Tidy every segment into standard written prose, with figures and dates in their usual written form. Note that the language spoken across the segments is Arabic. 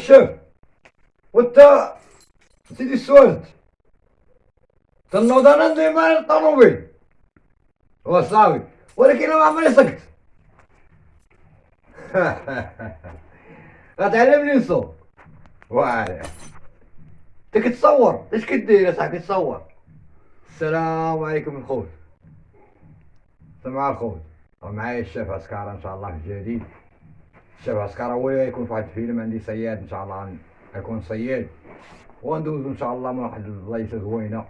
الشيف. وانت سيدي السوالت تنوض انا ندير معايا الطوموبيل وصاوي، ولكن ما عمري سكت. غتعلمني نصوت واعر. انت كتصور اش كدير اصاحبي؟ كتصور. السلام عليكم الخوت. سمع الخوت، راه معايا الشيف عسكرة ان شاء الله في الجديد. الشيف عسكرة هو اللي يكون في واحد الفيلم، عندي صياد ان شاء الله غيكون صياد، وندوزو ان شاء الله من واحد البلايص زوينة.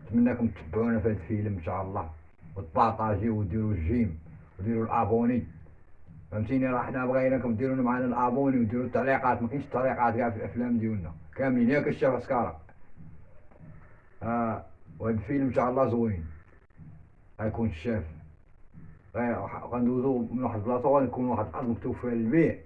نتمنىكم تتبعونا في هذا الفيلم ان شاء الله، وتبارطاجيو وديروا الجيم وديروا الابوني، فهمتيني؟ راه حنا بغيناكم ديروا معنا الابوني وديروا التعليقات. ما كاينش التعليقات كاع في الافلام ديالنا كاملين، ياك الشيف عسكرة؟ وهذا الفيلم ان شاء الله زوين. غيكون الشيف غندوزو من واحد البلاصه وغنكون واحد الارض مكتوب فيها البيع،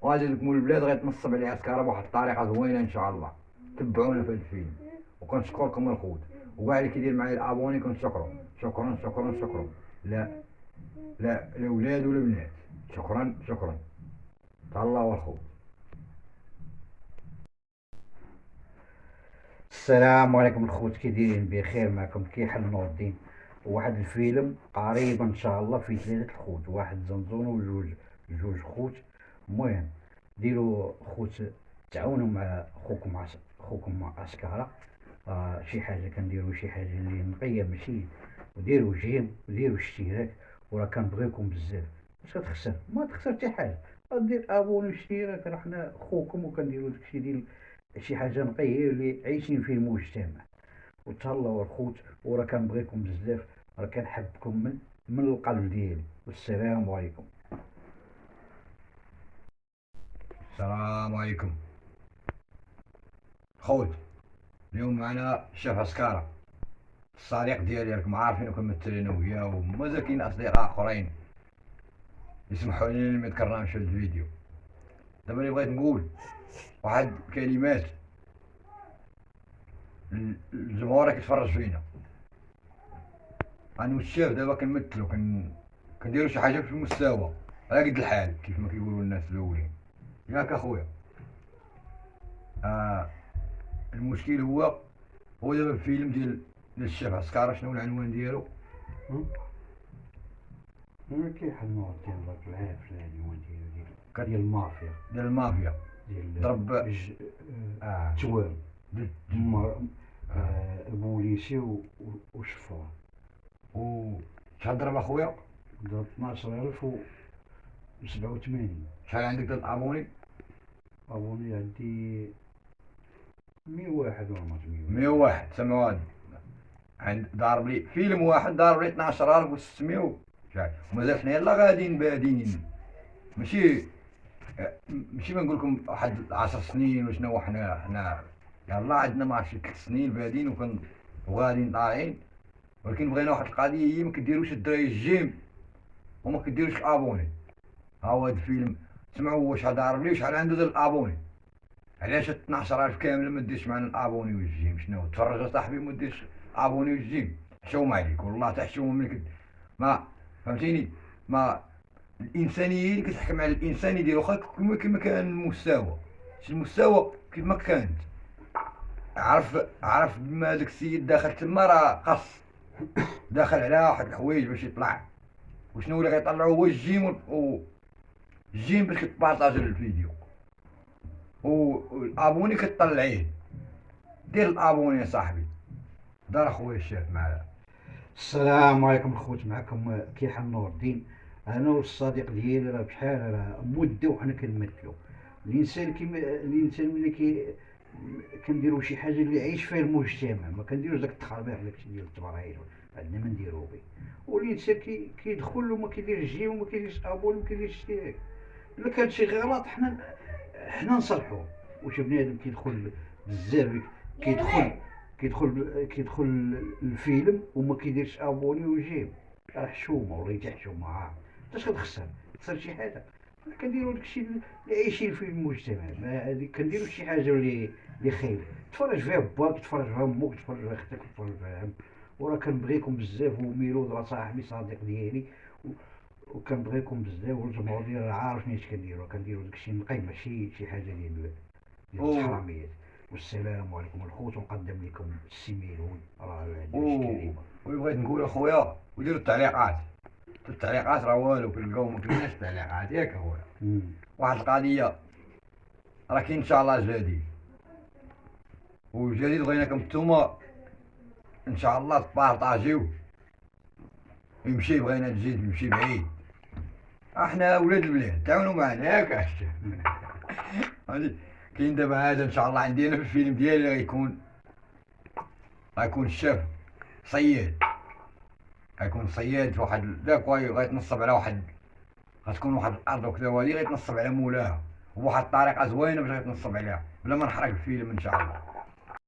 وغادي لكم البلاد غيتنصب عليه عسكرة بواحد الطريقه زوينه ان شاء الله. تبعونا في هذا الفيلم، وكنشكركم الخوت، وكاع اللي كيدير معايا الابوني كنشكرو. شكرا شكرا شكرا. لا لا لا ولاد ولا بنات. شكرا شكرا. تهلاو الخوت. السلام عليكم الخوت، كي دايرين؟ بخير؟ معكم كيحل نور الدين. واحد الفيلم قريبا ان شاء الله فيه ثلاثة الخوت، واحد زنزونة وجوج خوت. المهم ديروا خوت، تعاونوا مع خوكم عسكرة. شي حاجة كنديروا، شي حاجة اللي نقية ماشي، وديروا جيم وديروا اشتراك، وراه كنبغيكم بزاف. اش كتخسر؟ ما تخسر حتى حاجة، دير ابوني واشتراك، راه حنا خوكم وكنديروا داكشي ديال شي حاجة نقية اللي عايشين في المجتمع. وتهلاو الخوت، وراه كنبغيكم بزاف، راه كنحبكم من القلب ديالي. والسلام عليكم. السلام عليكم خوت. اليوم معنا الشيف عسكرة، الصديق ديالي، راكم عارفين كنمثل انا وياه، ومازال كاين اصدقاء اخرين. يسمحوا لي ما ذكرناهمش في الفيديو. دابا اللي بغيت نقول واحد الكلمات الجمهور كيتفرج فينا. انا والشيف دابا كنمثلو كنديرو شي حاجه في المستوى على قد الحال كيف ما كيقولوا الناس الاولين، ياك اخويا؟ المشكل هو دابا الفيلم ديال الشيف عسكرة. شنو العنوان ديالو؟ كيحل نور الدين، الله بالعافية. العنوان ديال المافيا. ديال المافيا. ديال ضرب توام البوليسي وشفار. شحال ضرب اخويا؟ ضرب 12087. شحال عندك ديال الابوني؟ ابوني عندي 101 ولا 101. سمعوا عند ضارب لي فيلم واحد ضارب لي 12600 شحال، ومازال حنا يلاه غاديين بادين. ماشي ما نقول لكم واحد 10 سنين وشنو، حنا يلاه عندنا ما عرفتش 3 سنين بادين وغاديين طالعين. ولكن بغينا واحد القضيه، هي ما كديروش الدراري الجيم وما كديروش الابوني. ها هو هاد الفيلم، سمعوا هو شحال ضارب لي وشحال عنده ديال الابوني. علاش 12000 كامله ما ديرش معنا الابوني والجيم؟ شنو تفرج اصاحبي ما ديرش الابوني والجيم؟ حشوم عليك والله، تا حشوم منك. ما فهمتيني؟ ما الانسانيه اللي كتحكم على الانسان يدير واخا كما كان المستوى، شي المستوى كيف ما كانت. عرف بما داك السيد داخل تما راه قص، داخل على واحد الحوايج باش يطلع، وشنو اللي غيطلعو هو الجيم الجيم باش كتبارطاجي الفيديو، والابوني كطلعيه. دير الابوني يا صاحبي. دار اخويا الشيف معايا. السلام عليكم الخوت، معكم كيحل نور الدين. انا والصديق ديالي راه بشحال راه مده وحنا كنمثلو. الانسان ملي كنديرو شي حاجه اللي عايش فيها المجتمع، ما كنديروش داك التخربيق داكشي ديال التبرعيل، عندنا ما نديرو به. والانسان كيدخل وما كيديرش جيم وما كيديرش ابول وما كيديرش اشتراك. الا كان شي غلط حنا نصلحوه. وش بنادم كيدخل بزاف، كيدخل كيدخل الفيلم وما كيديرش ابوني وجيم، راه حشومه وليتي حشومه. اش كتخسر؟ تخسر شي حاجه؟ كنديروا داكشي اللي عايشين فيه المجتمع. ما كنديروا شي حاجه اللي خايب تفرج فيها باك، تفرج فيها امك، تفرج فيها اختك، تفرج فيها عم. وراه كنبغيكم بزاف، وميلود راه صاحبي صديق ديالي، وكنبغيكم بزاف، والجمهور ديالي راه عارفين اش كنديروا داكشي نقي، ماشي شي حاجه ديال ديال أوه. التحرميات. والسلام عليكم الخوت، ونقدم لكم السي ميلون راه هذه أوه. الكلمه. وبغيت نقول اخويا وديروا التعليقات، التعليقات راه والو كنلقاو ما كايناش التعليقات ياك اخويا. واحد القضيه راه كاين ان شاء الله جديد، والجديد بغيناكم نتوما ان شاء الله تبارطاجيو، يمشي بغينا الجديد يمشي بعيد، احنا ولاد البلاد تعاونوا معنا ياك احسن. هادي كاين دابا هذا ان شاء الله عندي انا في الفيلم ديالي غيكون الشاف صياد، غيكون صياد في واحد لاكواي، غيتنصب على واحد، غتكون واحد الارض وكذا، وهادي غيتنصب على مولاها، وبواحد الطريقه زوينه باش غيتنصب عليها بلا ما نحرق الفيلم ان شاء الله.